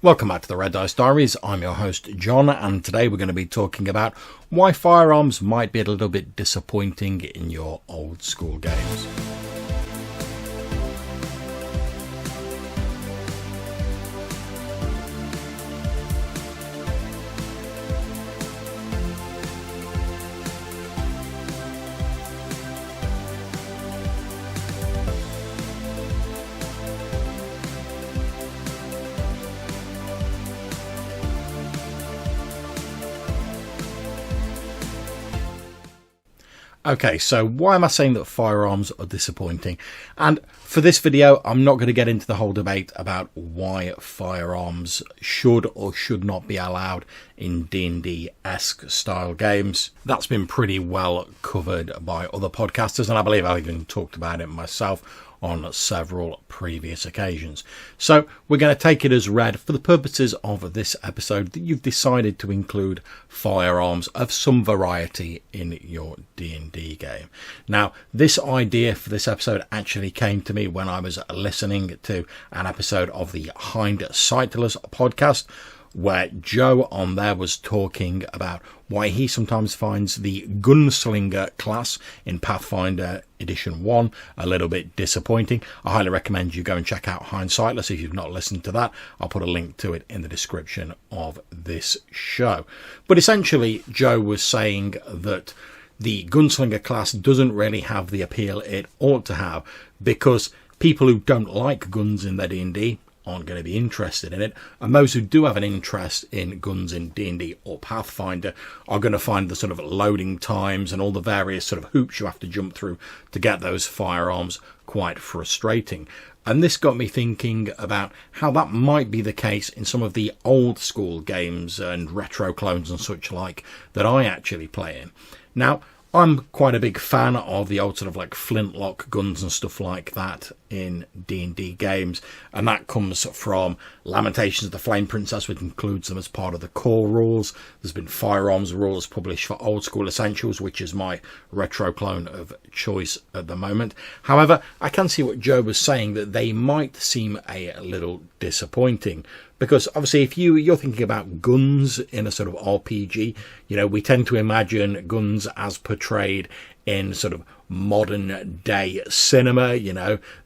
Welcome back to the Red Dice Diaries. I'm your host John, and today we're going to be talking about why firearms might be a little bit disappointing in your old school games. Okay, so why am I saying that firearms are disappointing? And for this video, I'm not going to get into the whole debate about why firearms should or should not be allowed in D&D-esque style games. That's been pretty well covered by other podcasters, and I believe I've even talked about it myself on several previous occasions. So we're going to take it as read for the purposes of this episode that you've decided to include firearms of some variety in your D&D game. Now, this idea for this episode actually came to me when I was listening to an episode of the Hindsightless podcast, where Joe on there was talking about why he sometimes finds the gunslinger class in Pathfinder Edition 1 a little bit disappointing. I highly recommend you go and check out Hindsightless if you've not listened to that. I'll put a link to it in the description of this show. But essentially, Joe was saying that the gunslinger class doesn't really have the appeal it ought to have, because people who don't like guns in their D&D aren't going to be interested in it, and those who do have an interest in guns in D&D or Pathfinder are going to find the sort of loading times and all the various sort of hoops you have to jump through to get those firearms quite frustrating. And this got me thinking about how that might be the case in some of the old school games and retro clones and such like that I actually play in. Now, I'm quite a big fan of the old sort of like flintlock guns and stuff like that in D&D games, and that comes from Lamentations of the Flame Princess, which includes them as part of the core rules. There's been firearms rules published for Old School Essentials, which is my retro clone of choice at the moment. However, I can see what Joe was saying, that they might seem a little disappointing, because obviously if you're thinking about guns in a sort of RPG, we tend to imagine guns as portrayed in sort of modern day cinema.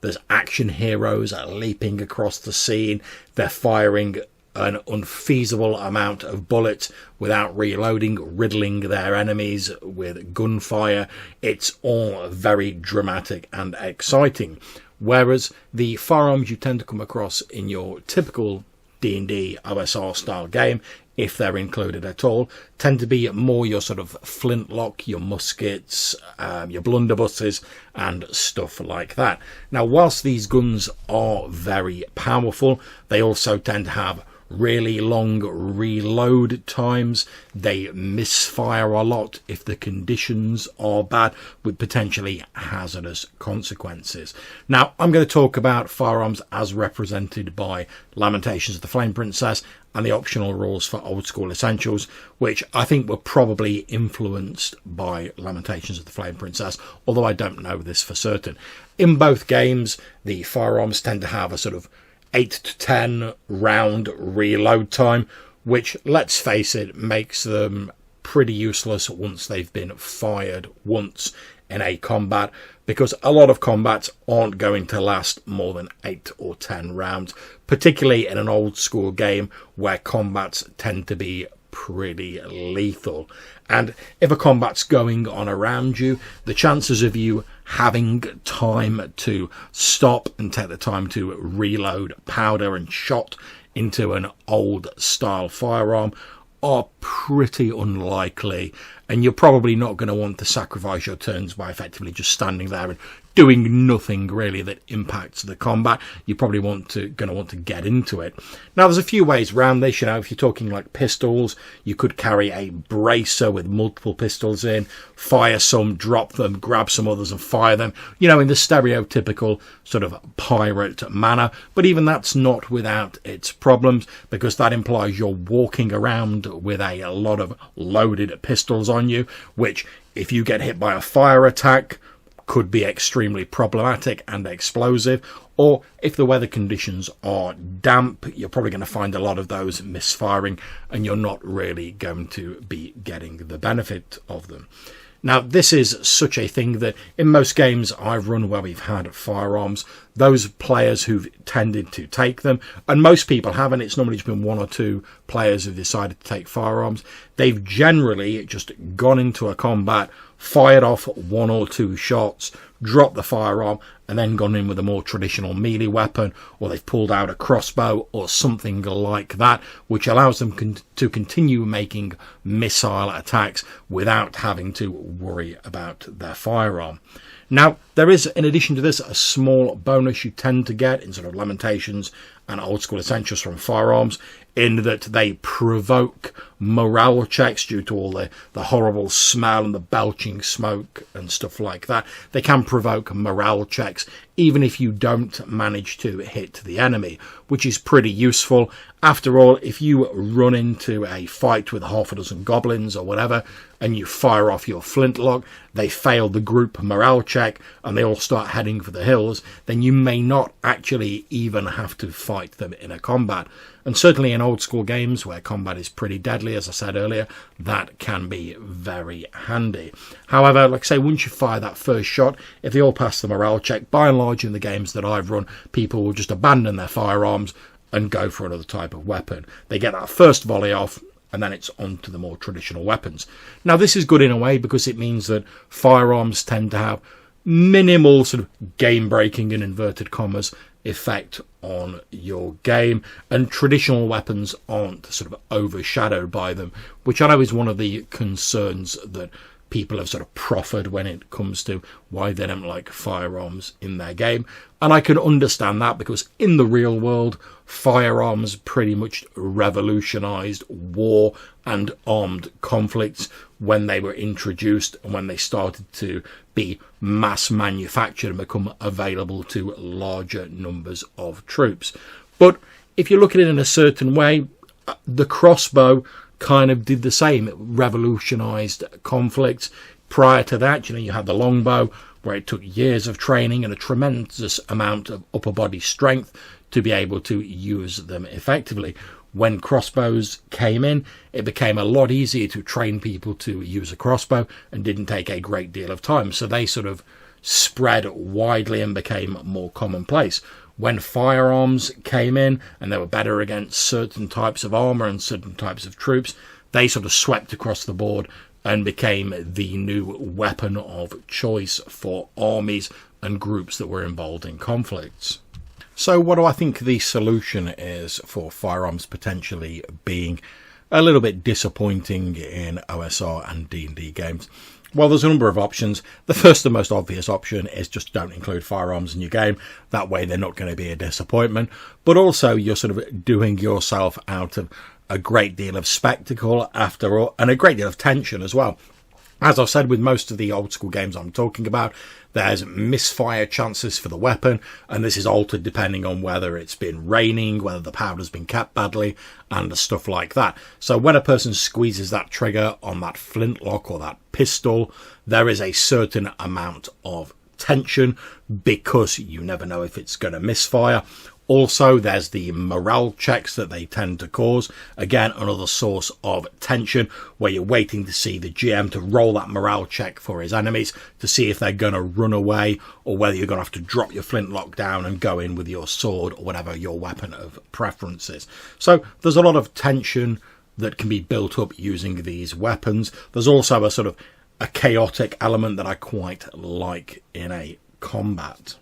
There's action heroes leaping across the scene. They're firing an unfeasible amount of bullets without reloading, riddling their enemies with gunfire. It's all very dramatic and exciting. Whereas the firearms you tend to come across in your typical D&D OSR style game, if they're included at all, tend to be more your sort of flintlock, your muskets, your blunderbusses and stuff like that. Now, whilst these guns are very powerful, they also tend to have really long reload times. They misfire a lot if the conditions are bad, with potentially hazardous consequences. Now, I'm going to talk about firearms as represented by Lamentations of the Flame Princess and the optional rules for Old School Essentials, which I think were probably influenced by Lamentations of the Flame Princess, although I don't know this for certain. In both games, the firearms tend to have a sort of 8 to 10 round reload time, which, let's face it, makes them pretty useless once they've been fired once in a combat, because a lot of combats aren't going to last more than 8 or 10 rounds, particularly in an old school game where combats tend to be pretty lethal. And if a combat's going on around you, the chances of you having time to stop and take the time to reload powder and shot into an old style firearm are pretty unlikely, and you're probably not going to want to sacrifice your turns by effectively just standing there and doing nothing really that impacts the combat. You're probably going to want to get into it. Now, there's a few ways around this. If you're talking like pistols, you could carry a bracer with multiple pistols in, fire some, drop them, grab some others and fire them, in the stereotypical sort of pirate manner. But even that's not without its problems, because that implies you're walking around with a lot of loaded pistols on you, which, if you get hit by a fire attack, could be extremely problematic and explosive. Or if the weather conditions are damp, you're probably going to find a lot of those misfiring, and you're not really going to be getting the benefit of them. Now, this is such a thing that in most games I've run where we've had firearms, those players who've tended to take them, and most people haven't, it's normally just been one or two players who've decided to take firearms, they've generally just gone into a combat, fired off one or two shots, dropped the firearm, and then gone in with a more traditional melee weapon, or they've pulled out a crossbow or something like that, which allows them to continue making missile attacks without having to worry about their firearm. Now, there is, in addition to this, a small bonus you tend to get in sort of Lamentations and Old School Essentials from firearms, in that they provoke morale checks due to all the horrible smell and the belching smoke and stuff like that. They can provoke morale checks even if you don't manage to hit the enemy, which is pretty useful. After all, if you run into a fight with half a dozen goblins or whatever, and you fire off your flintlock, they fail the group morale check, and they all start heading for the hills, then you may not actually even have to fight them in a combat. And certainly in old school games where combat is pretty deadly, as I said earlier, that can be very handy. However, like I say, once you fire that first shot, if they all pass the morale check, by and large in the games that I've run, people will just abandon their firearms and go for another type of weapon. They get that first volley off, and then it's on to the more traditional weapons. Now, this is good in a way because it means that firearms tend to have minimal sort of game-breaking, in inverted commas, effect on your game, and traditional weapons aren't sort of overshadowed by them, which I know is one of the concerns that people have sort of proffered when it comes to why they don't like firearms in their game. And I can understand that, because in the real world, firearms pretty much revolutionized war and armed conflicts when they were introduced and when they started to be mass manufactured and become available to larger numbers of troops. But if you look at it in a certain way, the crossbow kind of did the same. It revolutionized conflicts. Prior to that, you had the longbow, where it took years of training and a tremendous amount of upper body strength to be able to use them effectively. When crossbows came in, it became a lot easier to train people to use a crossbow and didn't take a great deal of time. So they sort of spread widely and became more commonplace. When firearms came in and they were better against certain types of armour and certain types of troops, they sort of swept across the board and became the new weapon of choice for armies and groups that were involved in conflicts. So what do I think the solution is for firearms potentially being a little bit disappointing in OSR and D&D games? Well, there's a number of options. The first and most obvious option is just don't include firearms in your game. That way they're not going to be a disappointment. But also you're sort of doing yourself out of a great deal of spectacle after all, and a great deal of tension as well. As I've said with most of the old school games I'm talking about, there's misfire chances for the weapon, and this is altered depending on whether it's been raining, whether the powder's been kept badly, and stuff like that. So when a person squeezes that trigger on that flintlock or that pistol, there is a certain amount of tension because you never know if it's going to misfire. Also, there's the morale checks that they tend to cause. Again, another source of tension where you're waiting to see the GM to roll that morale check for his enemies to see if they're going to run away or whether you're going to have to drop your flintlock down and go in with your sword or whatever your weapon of preference is. So there's a lot of tension that can be built up using these weapons. There's also a sort of a chaotic element that I quite like in a combat.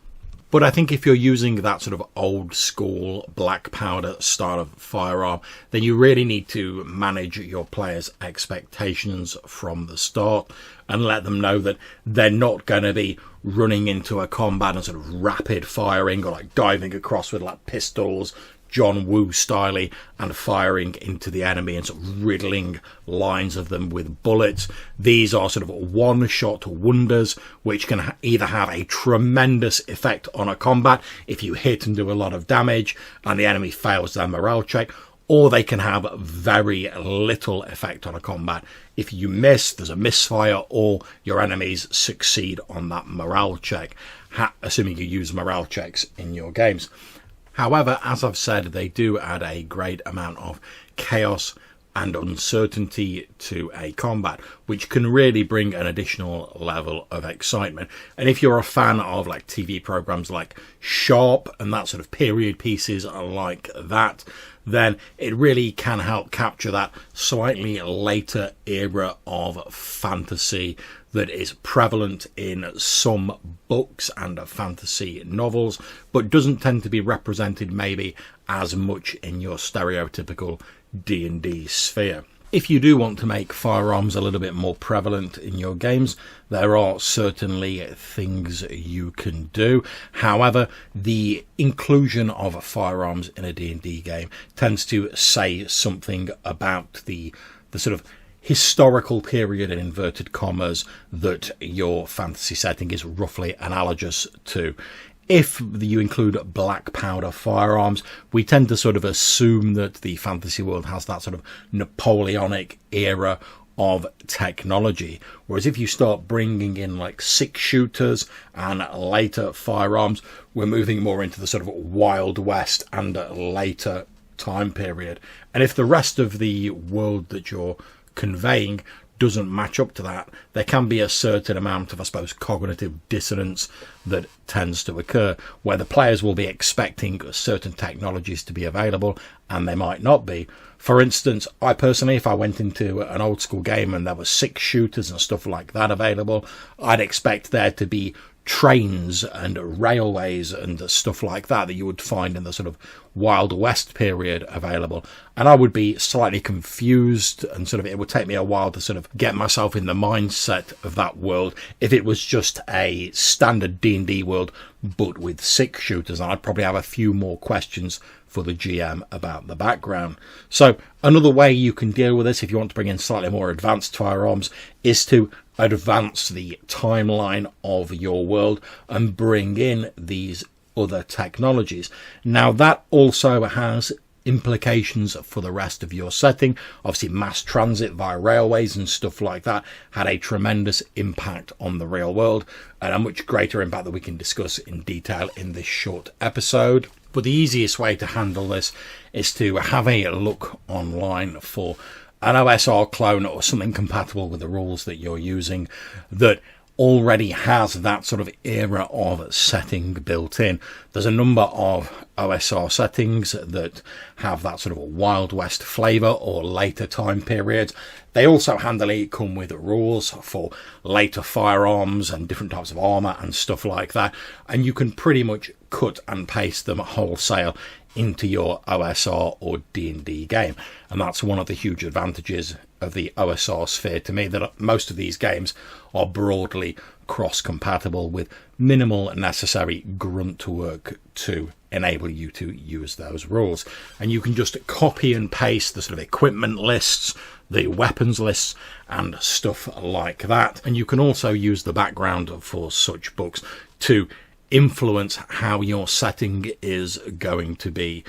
But I think if you're using that sort of old school black powder style of firearm, then you really need to manage your players' expectations from the start and let them know that they're not going to be running into a combat and sort of rapid firing or like diving across with like pistols, John Woo styley, and firing into the enemy and sort of riddling lines of them with bullets. These are sort of one-shot wonders which can either have a tremendous effect on a combat if you hit and do a lot of damage and the enemy fails their morale check, or they can have very little effect on a combat. If you miss, there's a misfire, or your enemies succeed on that morale check, assuming you use morale checks in your games. However, as I've said, they do add a great amount of chaos and uncertainty to a combat, which can really bring an additional level of excitement. And if you're a fan of like TV programs like Sharp and that sort of period pieces like that, then it really can help capture that slightly later era of fantasy that is prevalent in some books and fantasy novels, but doesn't tend to be represented maybe as much in your stereotypical D&D sphere. If you do want to make firearms a little bit more prevalent in your games, there are certainly things you can do. However, the inclusion of firearms in a D&D game tends to say something about the sort of historical period, in inverted commas, that your fantasy setting is roughly analogous to. If you include black powder firearms, we tend to sort of assume that the fantasy world has that sort of Napoleonic era of technology. Whereas if you start bringing in like 6-shooters and later firearms, we're moving more into the sort of Wild West and later time period. And if the rest of the world that you're conveying doesn't match up to that, there can be a certain amount of, I suppose, cognitive dissonance that tends to occur, where the players will be expecting certain technologies to be available and they might not be. For instance, I personally, if I went into an old school game and there were 6-shooters and stuff like that available, I'd expect there to be trains and railways and stuff like that you would find in the sort of Wild West period available. And I would be slightly confused, and sort of it would take me a while to sort of get myself in the mindset of that world if it was just a standard D&D world but with 6-shooters. And I'd probably have a few more questions for the GM about the background. So another way you can deal with this, if you want to bring in slightly more advanced firearms, is to advance the timeline of your world and bring in these other technologies. Now that also has implications for the rest of your setting. Obviously, mass transit via railways and stuff like that had a tremendous impact on the real world, and a much greater impact that we can discuss in detail in this short episode. But the easiest way to handle this is to have a look online for an OSR clone or something compatible with the rules that you're using that already has that sort of era of setting built in. There's a number of OSR settings that have that sort of Wild West flavour or later time periods. They also handily come with rules for later firearms and different types of armour and stuff like that, and you can pretty much cut and paste them wholesale into your OSR or D&D game. And that's one of the huge advantages of the OSR sphere to me, that most of these games are broadly cross-compatible with minimal necessary grunt work to enable you to use those rules. And you can just copy and paste the sort of equipment lists, the weapons lists and stuff like that. And you can also use the background for such books to influence how your setting is going to be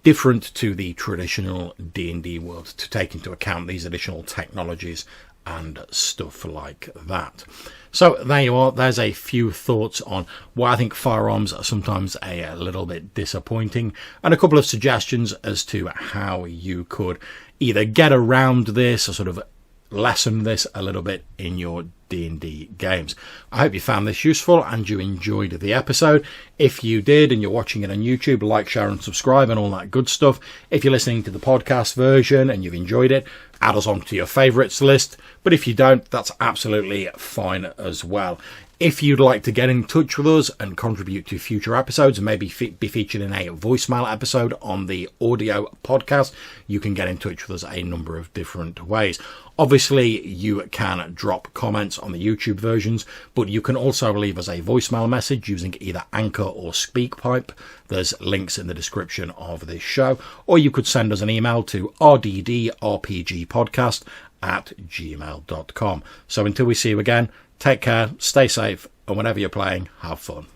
different to the traditional D&D world, to take into account these additional technologies and stuff like that. So there you are. There's a few thoughts on why I think firearms are sometimes a little bit disappointing, and a couple of suggestions as to how you could either get around this or sort of lessen this a little bit in your D&D games. I hope you found this useful and you enjoyed the episode. If you did and you're watching it on YouTube, like, share and subscribe and all that good stuff. If you're listening to the podcast version and you've enjoyed it, add us onto your favourites list. But if you don't, that's absolutely fine as well. If you'd like to get in touch with us and contribute to future episodes and maybe be featured in a voicemail episode on the audio podcast, you can get in touch with us a number of different ways. Obviously, you can drop comments on the YouTube versions, but you can also leave us a voicemail message using either Anchor or SpeakPipe. There's links in the description of this show. Or you could send us an email to rddrpgpodcast@gmail.com. So until we see you again, take care, stay safe, and whenever you're playing, have fun.